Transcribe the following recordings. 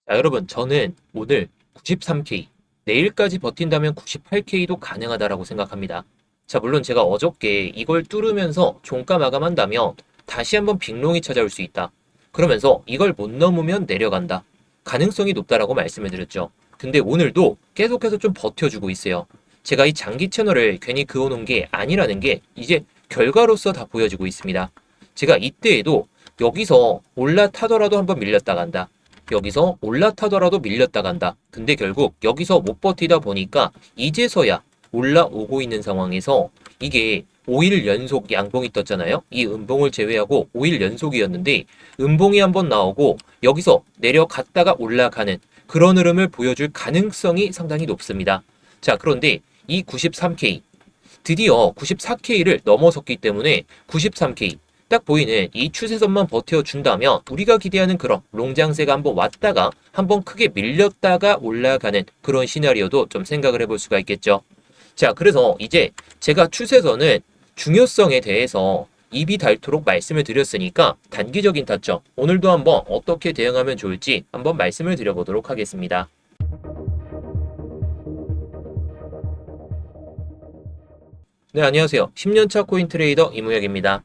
자, 여러분, 저는 오늘 93K, 내일까지 버틴다면 98K도 가능하다라고 생각합니다. 자, 물론 제가 어저께 이걸 뚫으면서 종가 마감한다면 다시 한번 빅롱이 찾아올 수 있다. 그러면서 이걸 못 넘으면 내려간다. 가능성이 높다라고 말씀을 드렸죠. 근데 오늘도 계속해서 좀 버텨주고 있어요. 제가 이 장기 채널을 괜히 그어놓은 게 아니라는 게 이제 결과로서 다 보여지고 있습니다. 제가 이때에도 여기서 올라타더라도 한번 밀렸다 간다. 여기서 올라타더라도 밀렸다 간다. 근데 결국 여기서 못 버티다 보니까 이제서야 올라오고 있는 상황에서 이게 5일 연속 양봉이 떴잖아요. 이 음봉을 제외하고 5일 연속이었는데 음봉이 한번 나오고 여기서 내려갔다가 올라가는 그런 흐름을 보여줄 가능성이 상당히 높습니다. 자, 그런데 이 93K 드디어 94K를 넘어섰기 때문에 93K 딱 보이는 이 추세선만 버텨준다면 우리가 기대하는 그런 롱장세가 한번 왔다가 한번 크게 밀렸다가 올라가는 그런 시나리오도 좀 생각을 해볼 수가 있겠죠. 자, 그래서 이제 제가 추세선은 중요성에 대해서 입이 닳도록 말씀을 드렸으니까 단기적인 타점 오늘도 한번 어떻게 대응하면 좋을지 한번 말씀을 드려보도록 하겠습니다. 네, 안녕하세요. 10년차 코인 트레이더 이무혁입니다.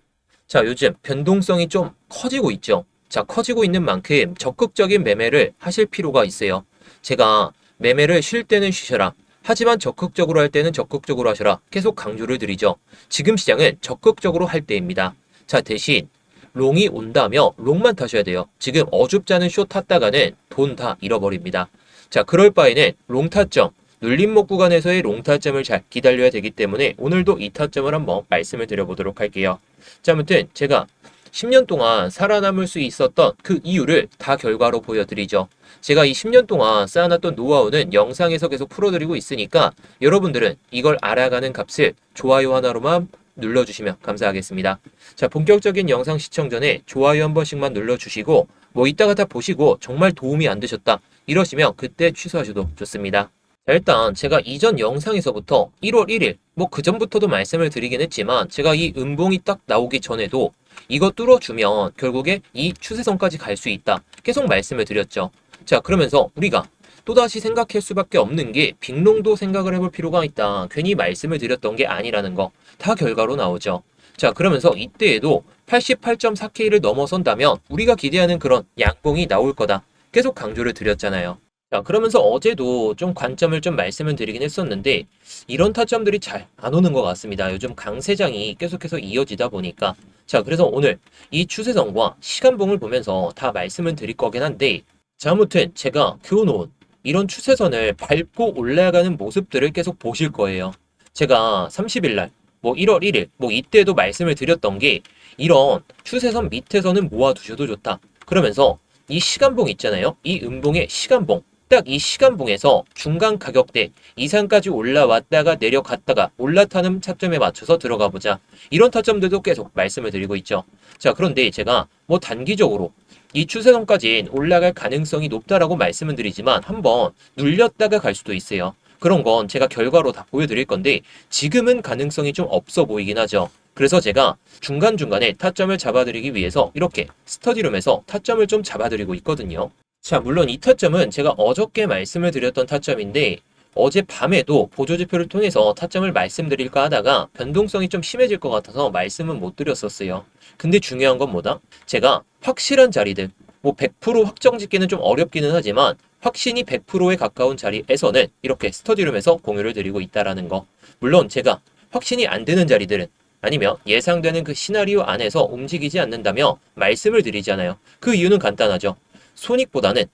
자, 요즘 변동성이 좀 커지고 있죠. 자, 커지고 있는 만큼 적극적인 매매를 하실 필요가 있어요. 제가 매매를 쉴 때는 쉬셔라. 하지만 적극적으로 할 때는 적극적으로 하셔라. 계속 강조를 드리죠. 지금 시장은 적극적으로 할 때입니다. 자, 대신 롱이 온다며 롱만 타셔야 돼요. 지금 어줍지 않은 숏 탔다가는 돈 다 잃어버립니다. 자, 그럴 바에는 롱 타점, 눌림목 구간에서의 롱 타점을 잘 기다려야 되기 때문에 오늘도 이 타점을 한번 말씀을 드려보도록 할게요. 자, 아무튼 제가 10년 동안 살아남을 수 있었던 그 이유를 다 결과로 보여드리죠. 제가 이 10년 동안 쌓아놨던 노하우는 영상에서 계속 풀어드리고 있으니까 여러분들은 이걸 알아가는 값을 좋아요 하나로만 눌러주시면 감사하겠습니다. 자, 본격적인 영상 시청 전에 좋아요 한 번씩만 눌러주시고 뭐 이따가 다 보시고 정말 도움이 안 되셨다 이러시면 그때 취소하셔도 좋습니다. 자, 일단 제가 이전 영상에서부터 1월 1일 뭐 그전부터도 말씀을 드리긴 했지만 제가 이 음봉이 딱 나오기 전에도 이거 뚫어주면 결국에 이 추세선까지 갈 수 있다 계속 말씀을 드렸죠. 자, 그러면서 우리가 또다시 생각할 수밖에 없는 게 빅롱도 생각을 해볼 필요가 있다. 괜히 말씀을 드렸던 게 아니라는 거 다 결과로 나오죠. 자, 그러면서 이때에도 88.4K를 넘어선다면 우리가 기대하는 그런 양봉이 나올 거다 계속 강조를 드렸잖아요. 자, 그러면서 어제도 좀 관점을 좀 말씀을 드리긴 했었는데 이런 타점들이 잘 안 오는 것 같습니다. 요즘 강세장이 계속해서 이어지다 보니까. 자, 그래서 오늘 이 추세선과 시간봉을 보면서 다 말씀을 드릴 거긴 한데 자, 아무튼 제가 그어놓은 이런 추세선을 밟고 올라가는 모습들을 계속 보실 거예요. 제가 30일 날 뭐 1월 1일 뭐 이때도 말씀을 드렸던 게 이런 추세선 밑에서는 모아두셔도 좋다. 그러면서 이 시간봉 있잖아요. 이 음봉의 시간봉 딱 이 시간봉에서 중간 가격대 이상까지 올라왔다가 내려갔다가 올라타는 타점에 맞춰서 들어가 보자. 이런 타점들도 계속 말씀을 드리고 있죠. 자, 그런데 제가 뭐 단기적으로 이 추세선까지 올라갈 가능성이 높다라고 말씀을 드리지만 한번 눌렸다가 갈 수도 있어요. 그런 건 제가 결과로 다 보여드릴 건데 지금은 가능성이 좀 없어 보이긴 하죠. 그래서 제가 중간중간에 타점을 잡아드리기 위해서 이렇게 스터디룸에서 타점을 좀 잡아드리고 있거든요. 자, 물론 이 타점은 제가 어저께 말씀을 드렸던 타점인데 어제 밤에도 보조지표를 통해서 타점을 말씀드릴까 하다가 변동성이 좀 심해질 것 같아서 말씀은 못 드렸었어요. 근데 중요한 건 뭐다? 제가 확실한 자리들, 뭐 100% 확정 짓기는 좀 어렵기는 하지만 확신이 100%에 가까운 자리에서는 이렇게 스터디룸에서 공유를 드리고 있다라는 거. 물론 제가 확신이 안 되는 자리들은 아니면 예상되는 그 시나리오 안에서 움직이지 않는다며 말씀을 드리잖아요. 그 이유는 간단하죠. 수익보다는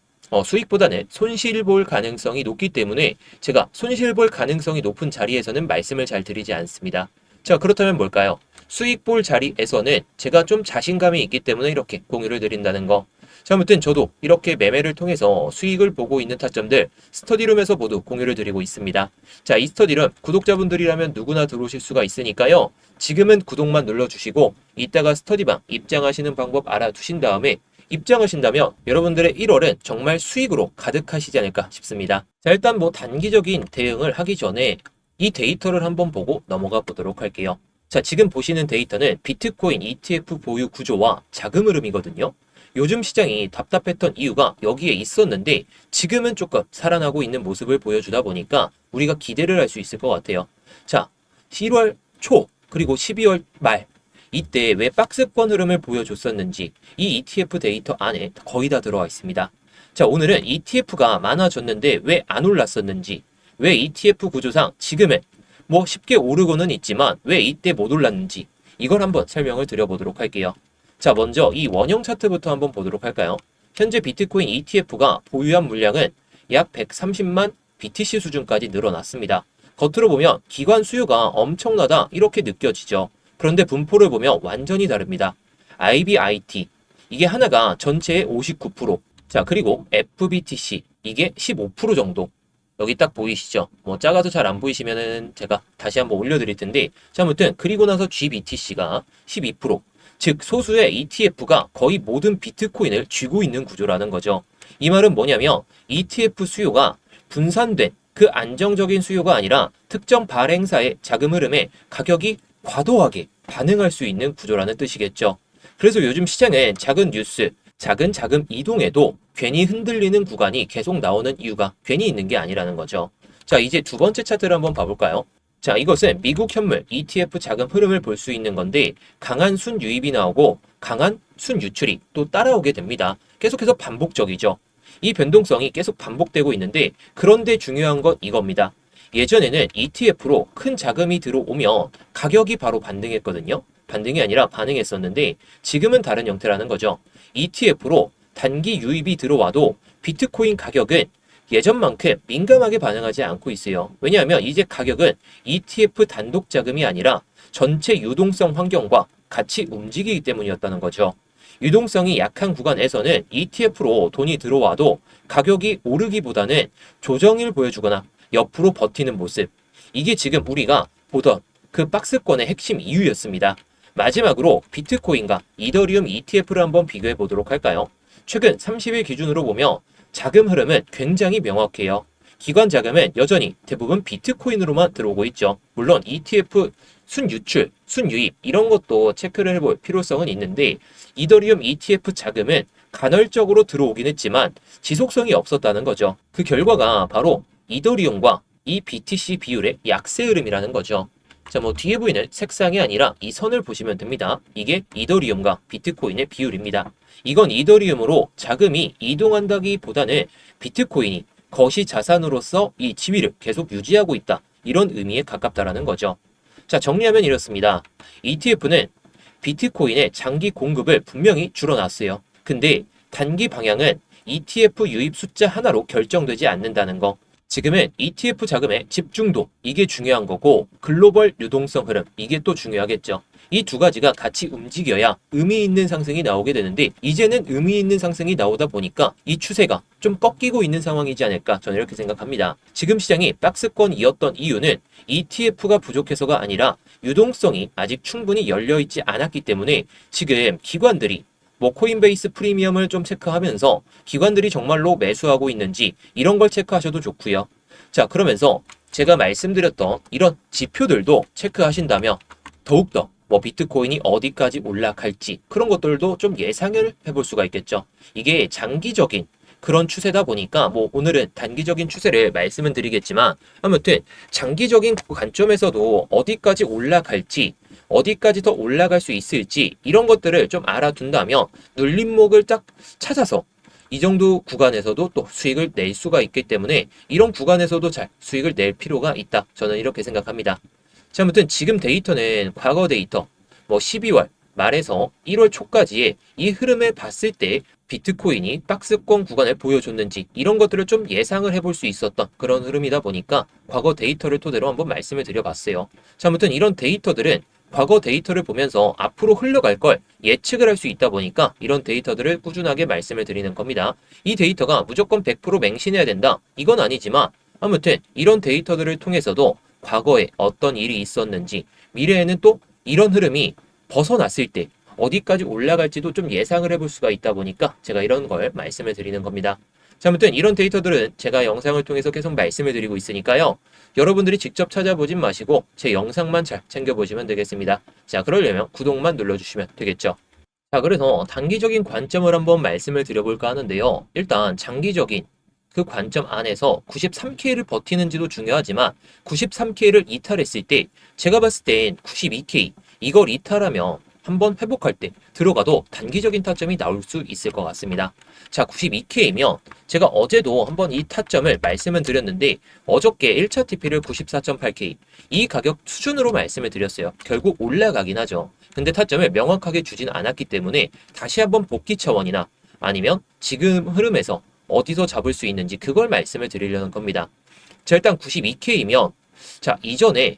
손실 볼 가능성이 높기 때문에 제가 손실 볼 가능성이 높은 자리에서는 말씀을 잘 드리지 않습니다. 자, 그렇다면 뭘까요? 수익 볼 자리에서는 제가 좀 자신감이 있기 때문에 이렇게 공유를 드린다는 거. 자, 아무튼 저도 이렇게 매매를 통해서 수익을 보고 있는 타점들 스터디룸에서 모두 공유를 드리고 있습니다. 자, 이 스터디룸 구독자분들이라면 누구나 들어오실 수가 있으니까요. 지금은 구독만 눌러주시고 이따가 스터디방 입장하시는 방법 알아두신 다음에 입장하신다면 여러분들의 1월은 정말 수익으로 가득하시지 않을까 싶습니다. 자, 일단 뭐 단기적인 대응을 하기 전에 이 데이터를 한번 보고 넘어가 보도록 할게요. 자, 지금 보시는 데이터는 비트코인 ETF 보유 구조와 자금 흐름이거든요. 요즘 시장이 답답했던 이유가 여기에 있었는데 지금은 조금 살아나고 있는 모습을 보여주다 보니까 우리가 기대를 할 수 있을 것 같아요. 자, 1월 초 그리고 12월 말 이때 왜 박스권 흐름을 보여줬었는지 이 ETF 데이터 안에 거의 다 들어와 있습니다. 자, 오늘은 ETF가 많아졌는데 왜 안 올랐었는지, 왜 ETF 구조상 지금은 뭐 쉽게 오르고는 있지만 왜 이때 못 올랐는지 이걸 한번 설명을 드려보도록 할게요. 자, 먼저 이 원형 차트부터 한번 보도록 할까요? 현재 비트코인 ETF가 보유한 물량은 약 130만 BTC 수준까지 늘어났습니다. 겉으로 보면 기관 수요가 엄청나다 이렇게 느껴지죠. 그런데 분포를 보면 완전히 다릅니다. IBIT 이게 하나가 전체의 59%, 자 그리고 FBTC 이게 15% 정도. 여기 딱 보이시죠? 뭐 작아서 잘 안 보이시면은 제가 다시 한번 올려드릴 텐데, 자 아무튼 그리고 나서 GBTC가 12%, 즉 소수의 ETF가 거의 모든 비트코인을 쥐고 있는 구조라는 거죠. 이 말은 뭐냐면 ETF 수요가 분산된 그 안정적인 수요가 아니라 특정 발행사의 자금 흐름에 가격이 과도하게 반응할 수 있는 구조라는 뜻이겠죠. 그래서 요즘 시장엔 작은 뉴스, 작은 자금 이동에도 괜히 흔들리는 구간이 계속 나오는 이유가 괜히 있는 게 아니라는 거죠. 자, 이제 두 번째 차트를 한번 봐볼까요? 자, 이것은 미국 현물 ETF 자금 흐름을 볼 수 있는 건데 강한 순유입이 나오고 강한 순유출이 또 따라오게 됩니다. 계속해서 반복적이죠. 이 변동성이 계속 반복되고 있는데 그런데 중요한 건 이겁니다. 예전에는 ETF로 큰 자금이 들어오면 가격이 바로 반등했거든요. 반등이 아니라 반응했었는데 지금은 다른 형태라는 거죠. ETF로 단기 유입이 들어와도 비트코인 가격은 예전만큼 민감하게 반응하지 않고 있어요. 왜냐하면 이제 가격은 ETF 단독 자금이 아니라 전체 유동성 환경과 같이 움직이기 때문이었다는 거죠. 유동성이 약한 구간에서는 ETF로 돈이 들어와도 가격이 오르기보다는 조정을 보여주거나 옆으로 버티는 모습. 이게 지금 우리가 보던 그 박스권의 핵심 이유였습니다. 마지막으로 비트코인과 이더리움 ETF를 한번 비교해 보도록 할까요? 최근 30일 기준으로 보면 자금 흐름은 굉장히 명확해요. 기관 자금은 여전히 대부분 비트코인으로만 들어오고 있죠. 물론 ETF 순유출, 순유입 이런 것도 체크를 해볼 필요성은 있는데 이더리움 ETF 자금은 간헐적으로 들어오긴 했지만 지속성이 없었다는 거죠. 그 결과가 바로 이더리움과 이 BTC 비율의 약세 흐름이라는 거죠. 자, 뭐 뒤에 보이는 색상이 아니라 이 선을 보시면 됩니다. 이게 이더리움과 비트코인의 비율입니다. 이건 이더리움으로 자금이 이동한다기보다는 비트코인이 거시 자산으로서 이 지위를 계속 유지하고 있다. 이런 의미에 가깝다라는 거죠. 자, 정리하면 이렇습니다. ETF는 비트코인의 장기 공급을 분명히 줄여놨어요. 근데 단기 방향은 ETF 유입 숫자 하나로 결정되지 않는다는 거. 지금은 ETF 자금의 집중도 이게 중요한 거고 글로벌 유동성 흐름 이게 또 중요하겠죠. 이 두 가지가 같이 움직여야 의미 있는 상승이 나오게 되는데 이제는 의미 있는 상승이 나오다 보니까 이 추세가 좀 꺾이고 있는 상황이지 않을까 저는 이렇게 생각합니다. 지금 시장이 박스권이었던 이유는 ETF가 부족해서가 아니라 유동성이 아직 충분히 열려있지 않았기 때문에 지금 기관들이 뭐 코인베이스 프리미엄을 좀 체크하면서 기관들이 정말로 매수하고 있는지 이런 걸 체크하셔도 좋고요. 자, 그러면서 제가 말씀드렸던 이런 지표들도 체크하신다면 더욱더 뭐 비트코인이 어디까지 올라갈지 그런 것들도 좀 예상을 해볼 수가 있겠죠. 이게 장기적인 그런 추세다 보니까 뭐 오늘은 단기적인 추세를 말씀은 드리겠지만 아무튼 장기적인 관점에서도 어디까지 올라갈지 어디까지 더 올라갈 수 있을지 이런 것들을 좀 알아둔다면 눌림목을 딱 찾아서 이 정도 구간에서도 또 수익을 낼 수가 있기 때문에 이런 구간에서도 잘 수익을 낼 필요가 있다. 저는 이렇게 생각합니다. 자, 아무튼 지금 데이터는 과거 데이터 뭐 12월 말에서 1월 초까지의 이 흐름을 봤을 때 비트코인이 박스권 구간을 보여줬는지 이런 것들을 좀 예상을 해볼 수 있었던 그런 흐름이다 보니까 과거 데이터를 토대로 한번 말씀을 드려봤어요. 자, 아무튼 이런 데이터들은 과거 데이터를 보면서 앞으로 흘러갈 걸 예측을 할 수 있다 보니까 이런 데이터들을 꾸준하게 말씀을 드리는 겁니다. 이 데이터가 무조건 100% 맹신해야 된다. 이건 아니지만 아무튼 이런 데이터들을 통해서도 과거에 어떤 일이 있었는지 미래에는 또 이런 흐름이 벗어났을 때 어디까지 올라갈지도 좀 예상을 해볼 수가 있다 보니까 제가 이런 걸 말씀을 드리는 겁니다. 자, 아무튼 이런 데이터들은 제가 영상을 통해서 계속 말씀을 드리고 있으니까요. 여러분들이 직접 찾아보진 마시고 제 영상만 잘 챙겨보시면 되겠습니다. 자, 그러려면 구독만 눌러주시면 되겠죠. 자, 그래서 단기적인 관점을 한번 말씀을 드려볼까 하는데요. 일단 장기적인 그 관점 안에서 93K를 버티는지도 중요하지만 93K를 이탈했을 때 제가 봤을 땐 92K 이걸 이탈하면 한번 회복할 때 들어가도 단기적인 타점이 나올 수 있을 것 같습니다. 자, 92K면 제가 어제도 한번 이 타점을 말씀을 드렸는데 어저께 1차 TP를 94.8K 이 가격 수준으로 말씀을 드렸어요. 결국 올라가긴 하죠. 근데 타점을 명확하게 주진 않았기 때문에 다시 한번 복귀 차원이나 아니면 지금 흐름에서 어디서 잡을 수 있는지 그걸 말씀을 드리려는 겁니다. 자, 일단 92K이면 자, 이전에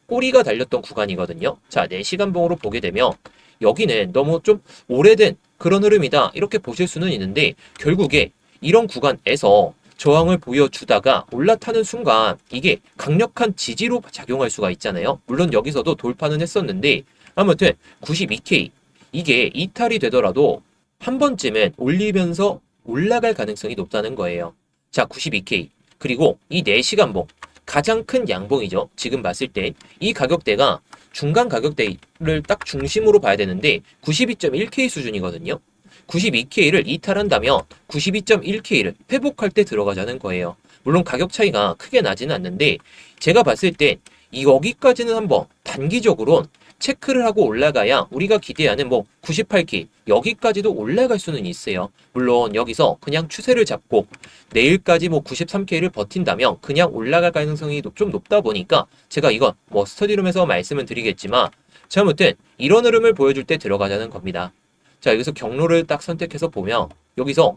꼬리가 달렸던 구간이거든요. 자, 4시간 봉으로 보게 되면 여기는 너무 좀 오래된 그런 흐름이다 이렇게 보실 수는 있는데 결국에 이런 구간에서 저항을 보여주다가 올라타는 순간 이게 강력한 지지로 작용할 수가 있잖아요. 물론 여기서도 돌파는 했었는데 아무튼 92K 이게 이탈이 되더라도 한 번쯤은 올리면서 올라갈 가능성이 높다는 거예요. 자, 92K 그리고 이 4시간 봉 가장 큰 양봉이죠. 지금 봤을 때 이 가격대가 중간 가격대를 딱 중심으로 봐야 되는데 92.1K 수준이거든요. 92K를 이탈한다면 92.1K를 회복할 때 들어가자는 거예요. 물론 가격 차이가 크게 나지는 않는데 제가 봤을 땐 여기까지는 한번 단기적으로 체크를 하고 올라가야 우리가 기대하는 98K 여기까지도 올라갈 수는 있어요. 물론 여기서 그냥 추세를 잡고 내일까지 93K를 버틴다면 그냥 올라갈 가능성이 좀 높다 보니까 제가 이건 스터디룸에서 말씀을 드리겠지만 자, 아무튼 이런 흐름을 보여줄 때 들어가자는 겁니다. 자, 여기서 경로를 딱 선택해서 보면 여기서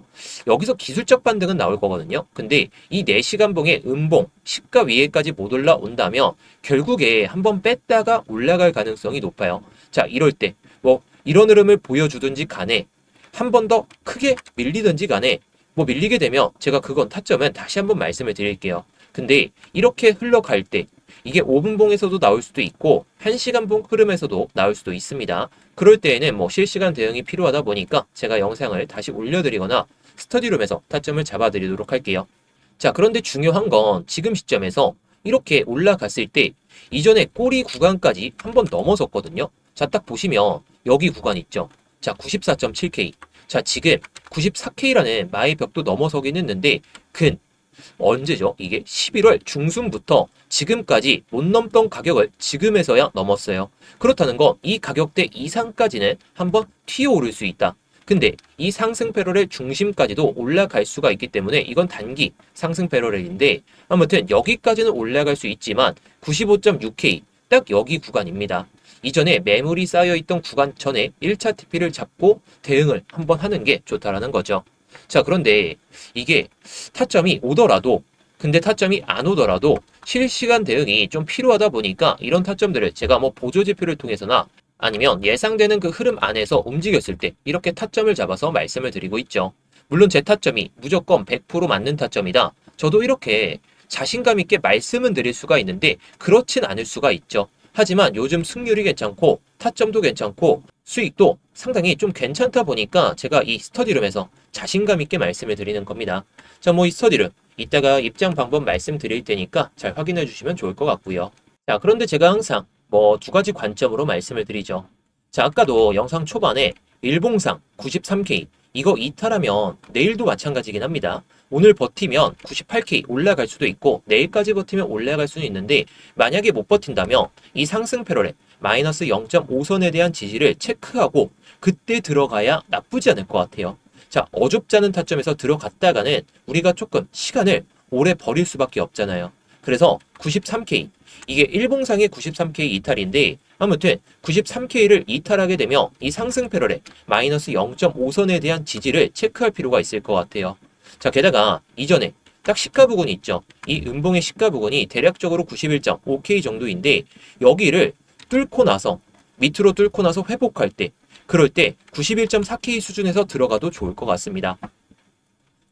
기술적 반등은 나올 거거든요. 근데 이 4시간 봉의 음봉, 시가 위에까지 못 올라온다면 결국에 한번 뺐다가 올라갈 가능성이 높아요. 자, 이럴 때 이런 흐름을 보여주든지 간에 한 번 더 크게 밀리든지 간에 밀리게 되면 제가 그건 타점은 다시 한번 말씀을 드릴게요. 근데 이렇게 흘러갈 때 이게 5분 봉에서도 나올 수도 있고 1시간 봉 흐름에서도 나올 수도 있습니다. 그럴 때에는 실시간 대응이 필요하다 보니까 제가 영상을 다시 올려드리거나 스터디룸에서 타점을 잡아드리도록 할게요. 자, 그런데 중요한 건 지금 시점에서 이렇게 올라갔을 때 이전에 꼬리 구간까지 한번 넘어섰거든요. 자, 딱 보시면 여기 구간 있죠. 자, 94.7K. 자, 지금 94K라는 마의 벽도 넘어서긴 했는데 언제죠? 이게 11월 중순부터 지금까지 못 넘던 가격을 지금에서야 넘었어요. 그렇다는 건 이 가격대 이상까지는 한번 튀어오를 수 있다. 근데 이 상승 패러렐 중심까지도 올라갈 수가 있기 때문에 이건 단기 상승 패러렐인데 아무튼 여기까지는 올라갈 수 있지만 95.6K 딱 여기 구간입니다. 이전에 매물이 쌓여있던 구간 전에 1차 TP를 잡고 대응을 한번 하는 게 좋다라는 거죠. 자, 그런데 이게 타점이 오더라도 근데 타점이 안 오더라도 실시간 대응이 좀 필요하다 보니까 이런 타점들을 제가 보조지표를 통해서나 아니면 예상되는 그 흐름 안에서 움직였을 때 이렇게 타점을 잡아서 말씀을 드리고 있죠. 물론 제 타점이 무조건 100% 맞는 타점이다. 저도 이렇게 자신감 있게 말씀은 드릴 수가 있는데 그렇진 않을 수가 있죠. 하지만 요즘 승률이 괜찮고 타점도 괜찮고 수익도 상당히 좀 괜찮다 보니까 제가 이 스터디룸에서 자신감 있게 말씀을 드리는 겁니다. 자, 이 스터디룸 이따가 입장 방법 말씀드릴 테니까 잘 확인해 주시면 좋을 것 같고요. 자, 그런데 제가 항상 두 가지 관점으로 말씀을 드리죠. 자, 아까도 영상 초반에 일봉상 93K 이거 이탈하면 내일도 마찬가지긴 합니다. 오늘 버티면 98K 올라갈 수도 있고 내일까지 버티면 올라갈 수는 있는데 만약에 못 버틴다면 이 상승 패러렐 마이너스 0.5선에 대한 지지를 체크하고 그때 들어가야 나쁘지 않을 것 같아요. 자, 어줍지 않은 타점에서 들어갔다가는 우리가 조금 시간을 오래 버릴 수밖에 없잖아요. 그래서 93K 이게 일봉상의 93K 이탈인데 아무튼 93K를 이탈하게 되면 이 상승 패러렐 마이너스 0.5선에 대한 지지를 체크할 필요가 있을 것 같아요. 자, 게다가 이전에 딱 시가 부근이 있죠. 이 음봉의 시가 부근이 대략적으로 91.5K 정도인데 여기를 뚫고 나서 밑으로 뚫고 나서 회복할 때 그럴 때 91.4K 수준에서 들어가도 좋을 것 같습니다.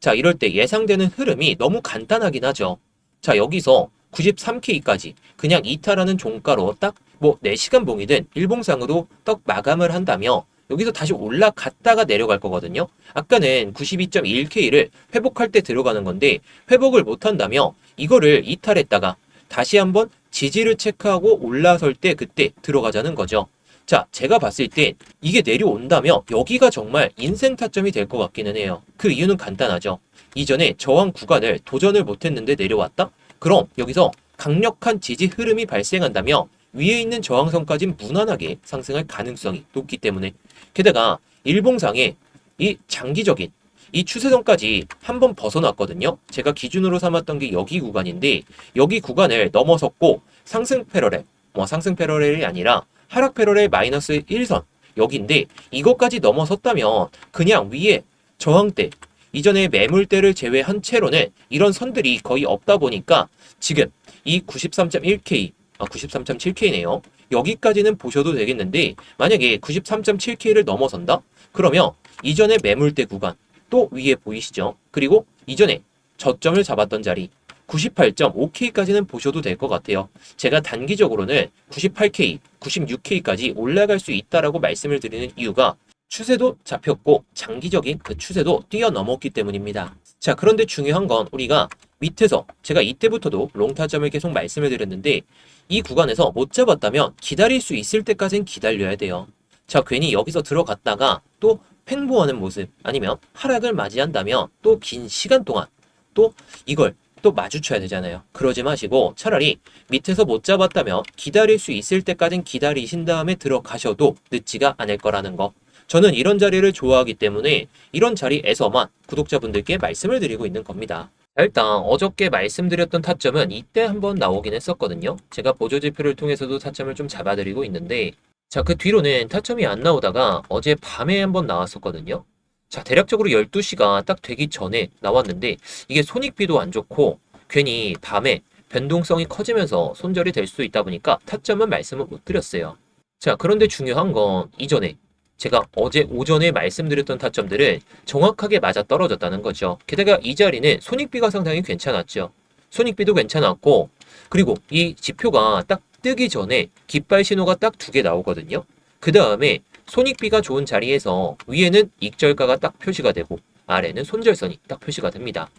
자, 이럴 때 예상되는 흐름이 너무 간단하긴 하죠. 자, 여기서 93K까지 그냥 이탈하는 종가로 딱 4시간 봉이든 일봉상으로 딱 마감을 한다면 여기서 다시 올라갔다가 내려갈 거거든요. 아까는 92.1K를 회복할 때 들어가는 건데 회복을 못한다면 이거를 이탈했다가 다시 한번 지지를 체크하고 올라설 때 그때 들어가자는 거죠. 자, 제가 봤을 땐 이게 내려온다면 여기가 정말 인생 타점이 될 것 같기는 해요. 그 이유는 간단하죠. 이전에 저항 구간을 도전을 못했는데 내려왔다? 그럼 여기서 강력한 지지 흐름이 발생한다면 위에 있는 저항선까지 무난하게 상승할 가능성이 높기 때문에, 게다가 일봉상에 이 장기적인 이 추세선까지 한번 벗어났거든요. 제가 기준으로 삼았던 게 여기 구간인데, 여기 구간을 넘어섰고 상승 패러렐, 상승 패러렐이 아니라 하락 패러렐 마이너스 1선 여기인데, 이것까지 넘어섰다면 그냥 위에 저항대, 이전에 매물대를 제외한 채로는 이런 선들이 거의 없다 보니까 지금 이 93.1K, 93.7K네요. 여기까지는 보셔도 되겠는데, 만약에 93.7K를 넘어선다? 그러면 이전에 매물대 구간 또 위에 보이시죠? 그리고 이전에 저점을 잡았던 자리 98.5K까지는 보셔도 될 것 같아요. 제가 단기적으로는 98K, 96K까지 올라갈 수 있다라고 말씀을 드리는 이유가 추세도 잡혔고 장기적인 그 추세도 뛰어넘었기 때문입니다. 자, 그런데 중요한 건 우리가 밑에서, 제가 이때부터도 롱타점을 계속 말씀을 드렸는데, 이 구간에서 못 잡았다면 기다릴 수 있을 때까지는 기다려야 돼요. 자, 괜히 여기서 들어갔다가 또 횡보하는 모습, 아니면 하락을 맞이한다면 또 긴 시간 동안 또 이걸 또 마주쳐야 되잖아요. 그러지 마시고 차라리 밑에서 못 잡았다면 기다릴 수 있을 때까진 기다리신 다음에 들어가셔도 늦지가 않을 거라는 거. 저는 이런 자리를 좋아하기 때문에 이런 자리에서만 구독자분들께 말씀을 드리고 있는 겁니다. 일단 어저께 말씀드렸던 타점은 이때 한번 나오긴 했었거든요. 제가 보조지표를 통해서도 타점을 좀 잡아드리고 있는데, 자, 그 뒤로는 타점이 안 나오다가 어제 밤에 한번 나왔었거든요. 자, 대략적으로 12시가 딱 되기 전에 나왔는데, 이게 손익비도 안 좋고 괜히 밤에 변동성이 커지면서 손절이 될 수 있다 보니까 타점은 말씀을 못 드렸어요. 자, 그런데 중요한 건 이전에 제가 어제 오전에 말씀드렸던 타점들은 정확하게 맞아 떨어졌다는 거죠. 게다가 이 자리는 손익비가 상당히 괜찮았죠. 손익비도 괜찮았고, 그리고 이 지표가 딱 뜨기 전에 깃발 신호가 딱 2개 나오거든요. 그 다음에 손익비가 좋은 자리에서 위에는 익절가가 딱 표시가 되고 아래는 손절선이 딱 표시가 됩니다.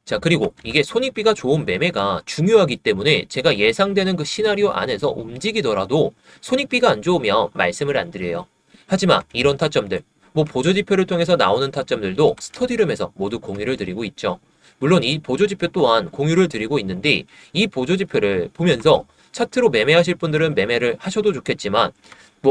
자, 그리고 이게 손익비가 좋은 매매가 중요하기 때문에 제가 예상되는 그 시나리오 안에서 움직이더라도 손익비가 안 좋으면 말씀을 안 드려요. 하지만 이런 타점들, 보조지표를 통해서 나오는 타점들도 스터디룸에서 모두 공유를 드리고 있죠. 물론 이 보조지표 또한 공유를 드리고 있는데, 이 보조지표를 보면서 차트로 매매하실 분들은 매매를 하셔도 좋겠지만,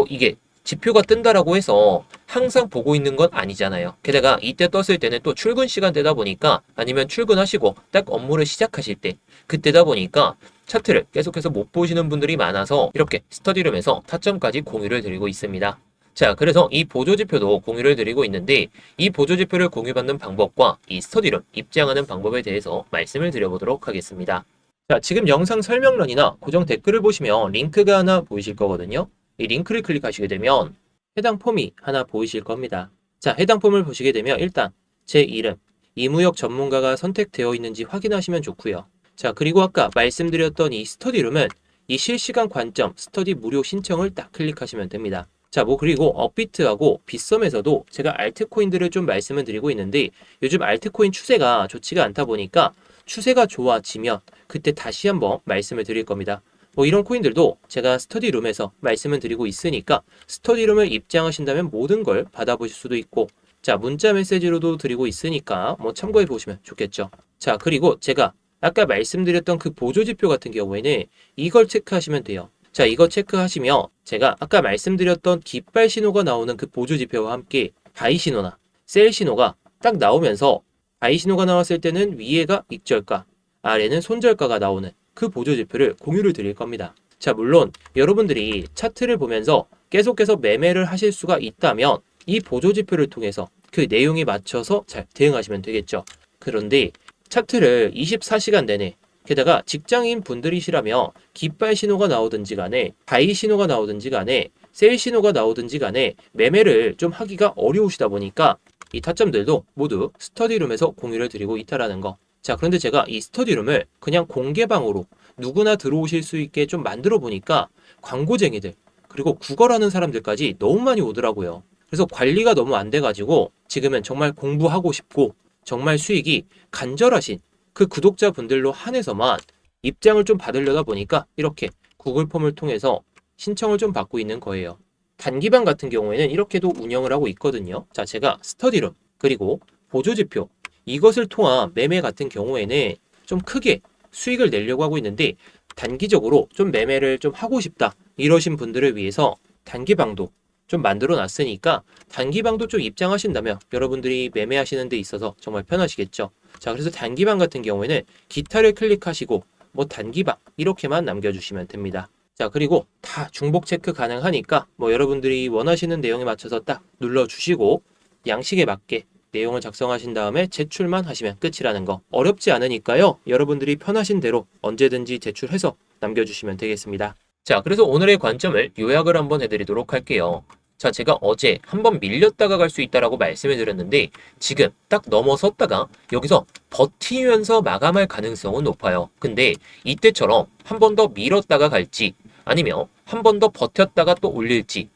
이게 지표가 뜬다라고 해서 항상 보고 있는 건 아니잖아요. 게다가 이때 떴을 때는 또 출근 시간대다 보니까, 아니면 출근하시고 딱 업무를 시작하실 때 그때다 보니까 차트를 계속해서 못 보시는 분들이 많아서 이렇게 스터디룸에서 타점까지 공유를 드리고 있습니다. 자, 그래서 이 보조지표도 공유를 드리고 있는데, 이 보조지표를 공유받는 방법과 이 스터디룸 입장하는 방법에 대해서 말씀을 드려보도록 하겠습니다. 자, 지금 영상 설명란이나 고정 댓글을 보시면 링크가 하나 보이실 거거든요. 이 링크를 클릭하시게 되면 해당 폼이 하나 보이실 겁니다. 자, 해당 폼을 보시게 되면 일단 제 이름, 이무역 전문가가 선택되어 있는지 확인하시면 좋고요. 자, 그리고 아까 말씀드렸던 이 스터디룸은 이 실시간 관점 스터디 무료 신청을 딱 클릭하시면 됩니다. 자, 그리고 업비트하고 빗썸에서도 제가 알트코인들을 좀 말씀을 드리고 있는데, 요즘 알트코인 추세가 좋지가 않다 보니까 추세가 좋아지면 그때 다시 한번 말씀을 드릴 겁니다. 이런 코인들도 제가 스터디룸에서 말씀을 드리고 있으니까 스터디룸을 입장하신다면 모든 걸 받아보실 수도 있고, 자, 문자 메시지로도 드리고 있으니까 참고해 보시면 좋겠죠. 자, 그리고 제가 아까 말씀드렸던 그 보조지표 같은 경우에는 이걸 체크하시면 돼요. 자, 이거 체크하시면 제가 아까 말씀드렸던 깃발 신호가 나오는 그 보조지표와 함께 바이 신호나 셀 신호가 딱 나오면서, 바이 신호가 나왔을 때는 위에가 익절가, 아래는 손절가가 나오는 그 보조지표를 공유를 드릴 겁니다. 자, 물론 여러분들이 차트를 보면서 계속해서 매매를 하실 수가 있다면 이 보조지표를 통해서 그 내용에 맞춰서 잘 대응하시면 되겠죠. 그런데 차트를 24시간 내내, 게다가 직장인 분들이시라면 깃발 신호가 나오든지 간에 바이 신호가 나오든지 간에 셀 신호가 나오든지 간에 매매를 좀 하기가 어려우시다 보니까 이 타점들도 모두 스터디룸에서 공유를 드리고 있다라는 거. 자, 그런데 제가 이 스터디룸을 그냥 공개방으로 누구나 들어오실 수 있게 좀 만들어 보니까 광고쟁이들, 그리고 구걸하는 사람들까지 너무 많이 오더라고요. 그래서 관리가 너무 안 돼가지고 지금은 정말 공부하고 싶고 정말 수익이 간절하신 그 구독자분들로 한해서만 입장을 좀 받으려다 보니까 이렇게 구글 폼을 통해서 신청을 좀 받고 있는 거예요. 단기방 같은 경우에는 이렇게도 운영을 하고 있거든요. 자, 제가 스터디룸 그리고 보조지표 이것을 통한 매매 같은 경우에는 좀 크게 수익을 내려고 하고 있는데 단기적으로 좀 매매를 좀 하고 싶다 이러신 분들을 위해서 단기방도 좀 만들어 놨으니까 단기방도 좀 입장하신다면 여러분들이 매매하시는 데 있어서 정말 편하시겠죠. 자, 그래서 단기방 같은 경우에는 기타를 클릭하시고 뭐 단기방 이렇게만 남겨주시면 됩니다. 자, 그리고 다 중복 체크 가능하니까 뭐 여러분들이 원하시는 내용에 맞춰서 딱 눌러주시고 양식에 맞게 내용을 작성하신 다음에 제출만 하시면 끝이라는 거. 어렵지 않으니까요. 여러분들이 편하신 대로 언제든지 제출해서 남겨주시면 되겠습니다. 자, 그래서 오늘의 관점을 요약을 한번 해드리도록 할게요. 자, 제가 어제 한번 밀렸다가 갈 수 있다라고 말씀을 드렸는데 지금 딱 넘어섰다가 여기서 버티면서 마감할 가능성은 높아요. 근데 이때처럼 한 번 더 밀었다가 갈지 아니면 한 번 더 버텼다가 또 올릴지.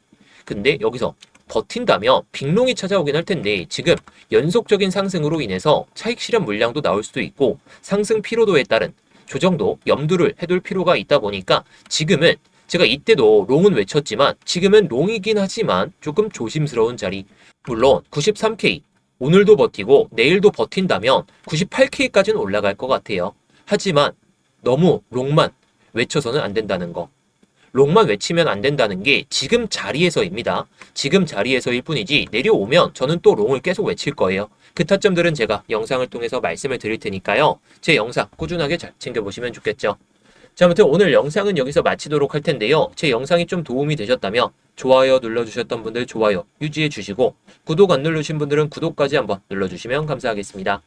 근데 여기서 버틴다면 빅롱이 찾아오긴 할 텐데 지금 연속적인 상승으로 인해서 차익 실현 물량도 나올 수도 있고 상승 피로도에 따른 조정도 염두를 해둘 필요가 있다 보니까 지금은 제가 이때도 롱은 외쳤지만 지금은 롱이긴 하지만 조금 조심스러운 자리. 물론 93K 오늘도 버티고 내일도 버틴다면 98K까지는 올라갈 것 같아요. 하지만 너무 롱만 외쳐서는 안 된다는 거. 롱만 외치면 안 된다는 게 지금 자리에서입니다. 지금 자리에서일 뿐이지 내려오면 저는 또 롱을 계속 외칠 거예요. 그 타점들은 제가 영상을 통해서 말씀을 드릴 테니까요. 제 영상 꾸준하게 잘 챙겨보시면 좋겠죠. 자, 아무튼 오늘 영상은 여기서 마치도록 할 텐데요. 제 영상이 좀 도움이 되셨다면 좋아요 눌러주셨던 분들 좋아요 유지해 주시고 구독 안 누르신 분들은 구독까지 한번 눌러주시면 감사하겠습니다.